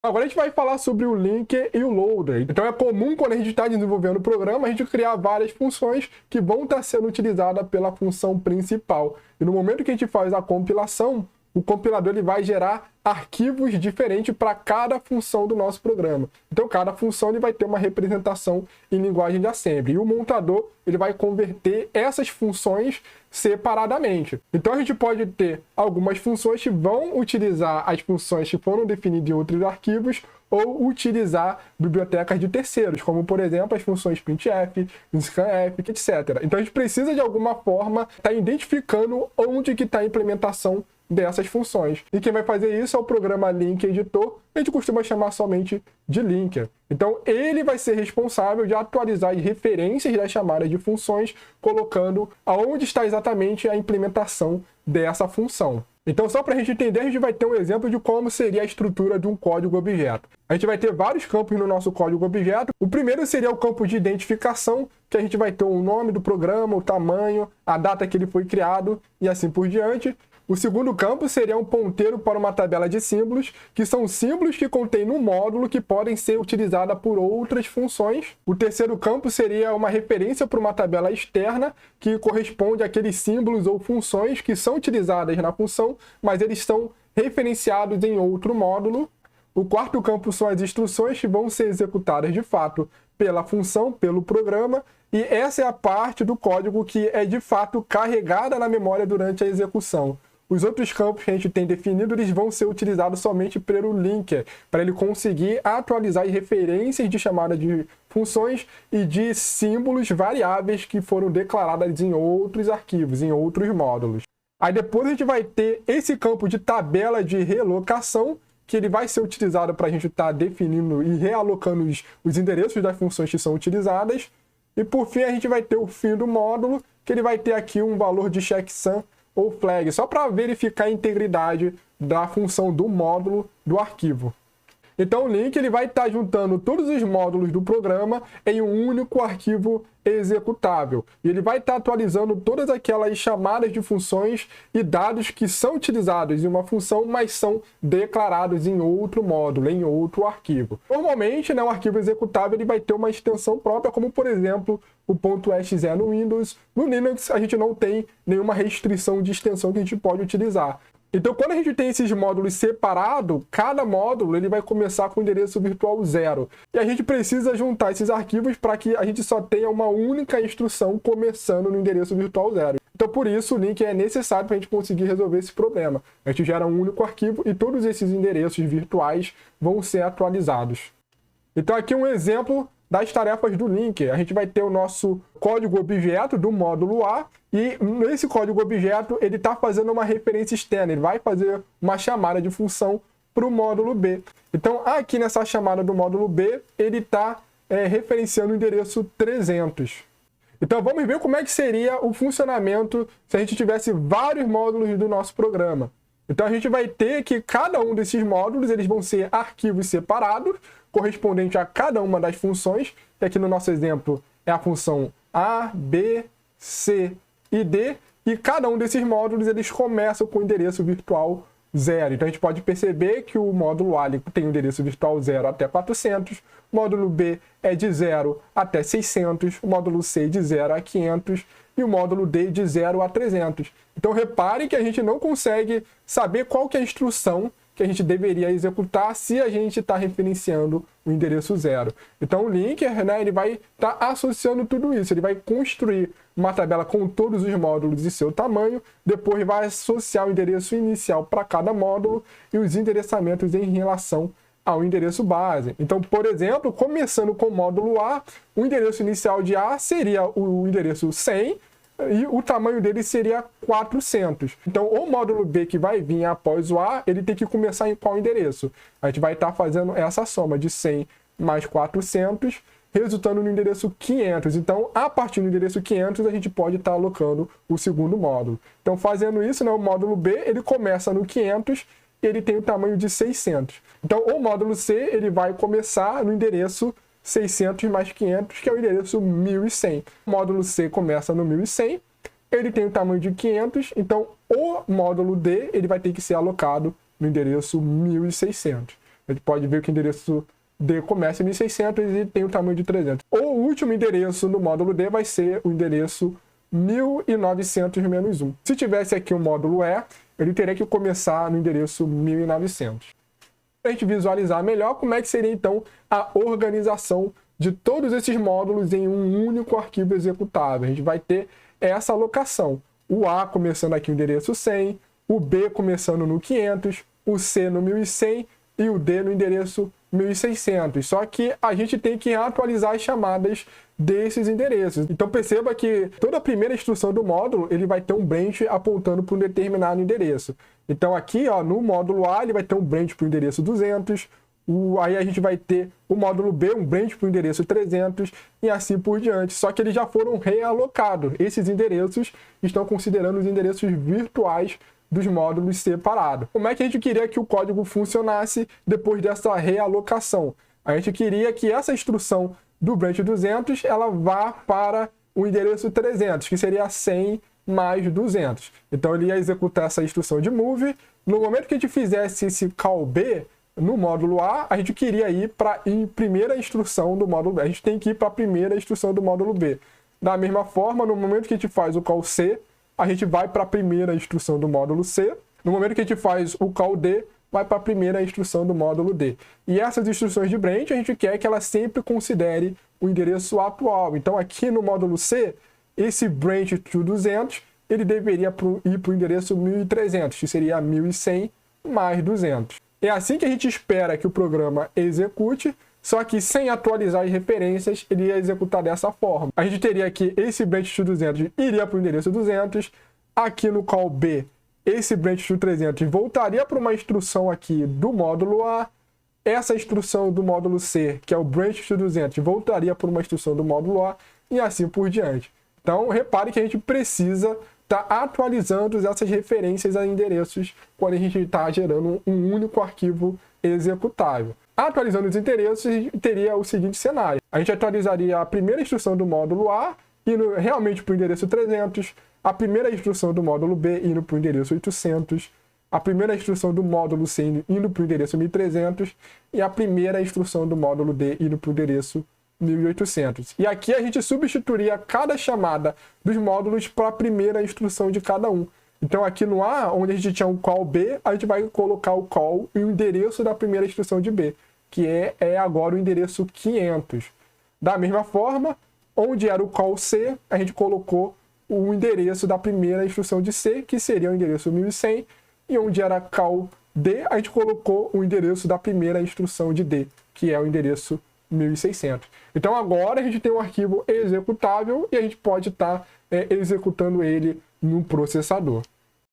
Agora a gente vai falar sobre o linker e o loader. Então é comum quando a gente está desenvolvendo o programa, a gente criar várias funções que vão estar sendo utilizadas pela função principal. E no momento que a gente faz a compilação, o compilador ele vai gerar arquivos diferentes para cada função do nosso programa. Então, cada função ele vai ter uma representação em linguagem de assembly. E o montador ele vai converter essas funções separadamente. Então, a gente pode ter algumas funções que vão utilizar as funções que foram definidas em outros arquivos ou utilizar bibliotecas de terceiros, como, por exemplo, as funções printf, scanf, etc. Então, a gente precisa, de alguma forma, estar identificando onde que está a implementação dessas funções. E quem vai fazer isso é o programa Link Editor, que a gente costuma chamar somente de linker. Então, ele vai ser responsável de atualizar as referências das chamadas de funções, colocando aonde está exatamente a implementação dessa função. Então, só para a gente entender, a gente vai ter um exemplo de como seria a estrutura de um código objeto. A gente vai ter vários campos no nosso código objeto. O primeiro seria o campo de identificação, que a gente vai ter o nome do programa, o tamanho, a data que ele foi criado e assim por diante. O segundo campo seria um ponteiro para uma tabela de símbolos, que são símbolos que contêm no módulo que podem ser utilizados por outras funções. O terceiro campo seria uma referência para uma tabela externa, que corresponde àqueles símbolos ou funções que são utilizadas na função, mas eles são referenciados em outro módulo. O quarto campo são as instruções que vão ser executadas de fato pela função, pelo programa, e essa é a parte do código que é de fato carregada na memória durante a execução. Os outros campos que a gente tem definido, eles vão ser utilizados somente pelo linker, para ele conseguir atualizar as referências de chamada de funções e de símbolos variáveis que foram declaradas em outros arquivos, em outros módulos. Aí depois a gente vai ter esse campo de tabela de relocação, que ele vai ser utilizado para a gente estar definindo e realocando os endereços das funções que são utilizadas. E por fim a gente vai ter o fim do módulo, que ele vai ter aqui um valor de checksum ou flag, só para verificar a integridade da função do módulo do arquivo. Então o link ele vai estar juntando todos os módulos do programa em um único arquivo executável. E ele vai estar atualizando todas aquelas chamadas de funções e dados que são utilizados em uma função, mas são declarados em outro módulo, em outro arquivo. Normalmente, né, o arquivo executável ele vai ter uma extensão própria, como por exemplo o .exe no Windows. No Linux a gente não tem nenhuma restrição de extensão que a gente pode utilizar. Então, quando a gente tem esses módulos separados, cada módulo ele vai começar com o endereço virtual 0. E a gente precisa juntar esses arquivos para que a gente só tenha uma única instrução começando no endereço virtual 0. Então, por isso, o link é necessário para a gente conseguir resolver esse problema. A gente gera um único arquivo e todos esses endereços virtuais vão ser atualizados. Então, aqui um exemplo das tarefas do linker. A gente vai ter o nosso código objeto do módulo A, e nesse código objeto ele está fazendo uma referência externa, ele vai fazer uma chamada de função para o módulo B. Então, aqui nessa chamada do módulo B, ele está referenciando o endereço 300. Então, vamos ver como é que seria o funcionamento se a gente tivesse vários módulos do nosso programa. Então, a gente vai ter que cada um desses módulos eles vão ser arquivos separados, correspondente a cada uma das funções, que aqui no nosso exemplo é a função A, B, C e D, e cada um desses módulos eles começam com o endereço virtual 0. Então a gente pode perceber que o módulo A tem o endereço virtual 0 até 400, o módulo B é de 0 até 600, o módulo C de 0 a 500 e o módulo D de 0 a 300. Então repare que a gente não consegue saber qual que é a instrução que a gente deveria executar se a gente está referenciando o endereço 0. Então o linker, né, ele vai estar associando tudo isso, ele vai construir uma tabela com todos os módulos e seu tamanho, depois vai associar o endereço inicial para cada módulo e os endereçamentos em relação ao endereço base. Então, por exemplo, começando com o módulo A, o endereço inicial de A seria o endereço 100, e o tamanho dele seria 400. Então, o módulo B que vai vir após o A, ele tem que começar em qual endereço? A gente vai estar fazendo essa soma de 100 mais 400, resultando no endereço 500. Então, a partir do endereço 500, a gente pode estar alocando o segundo módulo. Então, fazendo isso, né, o módulo B, ele começa no 500 e ele tem o tamanho de 600. Então, o módulo C, ele vai começar no endereço 600 mais 500, que é o endereço 1100. O módulo C começa no 1100, ele tem o tamanho de 500, então o módulo D ele vai ter que ser alocado no endereço 1600. A gente pode ver que o endereço D começa em 1600 e tem o tamanho de 300. O último endereço no módulo D vai ser o endereço 1900-1. Se tivesse aqui o módulo E, ele teria que começar no endereço 1900. Para a gente visualizar melhor como é que seria então a organização de todos esses módulos em um único arquivo executável. A gente vai ter essa alocação. O A começando aqui no endereço 100, o B começando no 500, o C no 1100 e o D no endereço 1600. Só que a gente tem que atualizar as chamadas desses endereços. Então perceba que toda a primeira instrução do módulo ele vai ter um branch apontando para um determinado endereço. Então aqui ó, no módulo A ele vai ter um branch para o endereço 200, aí a gente vai ter o módulo B, um branch para o endereço 300 e assim por diante. Só que eles já foram realocados. Esses endereços estão considerando os endereços virtuais dos módulos separados. Como é que a gente queria que o código funcionasse depois dessa realocação? A gente queria que essa instrução do branch 200 ela vá para o endereço 300, que seria 100 mais 200. Então ele ia executar essa instrução de move. No momento que a gente fizesse esse call B no módulo A, a gente queria ir para a primeira instrução do módulo B. A gente tem que ir para a primeira instrução do módulo B. Da mesma forma, no momento que a gente faz o call C, a gente vai para a primeira instrução do módulo C. No momento que a gente faz o call D, vai para a primeira instrução do módulo D. E essas instruções de branch, a gente quer que ela sempre considere o endereço atual. Então, aqui no módulo C, esse branch to 200, ele deveria ir para o endereço 1300, que seria 1100 mais 200. É assim que a gente espera que o programa execute, só que sem atualizar as referências, ele ia executar dessa forma. A gente teria aqui esse branch to 200 iria para o endereço 200, aqui no call B, esse branch to 300 voltaria para uma instrução aqui do módulo A, essa instrução do módulo C, que é o branch to 200, voltaria para uma instrução do módulo A e assim por diante. Então, repare que a gente precisa estar atualizando essas referências a endereços quando a gente está gerando um único arquivo executável. Atualizando os endereços, a gente teria o seguinte cenário. A gente atualizaria a primeira instrução do módulo A, indo realmente para o endereço 300, a primeira instrução do módulo B indo para o endereço 800, a primeira instrução do módulo C indo para o endereço 1300 e a primeira instrução do módulo D indo para o endereço 1800. E aqui a gente substituiria cada chamada dos módulos para a primeira instrução de cada um. Então aqui no A, onde a gente tinha um call B, a gente vai colocar o call e o endereço da primeira instrução de B, que é agora o endereço 500. Da mesma forma, onde era o call C, a gente colocou o endereço da primeira instrução de C, que seria o endereço 1100, e onde era call D, a gente colocou o endereço da primeira instrução de D, que é o endereço 1600. Então agora a gente tem um arquivo executável e a gente pode estar executando ele no processador.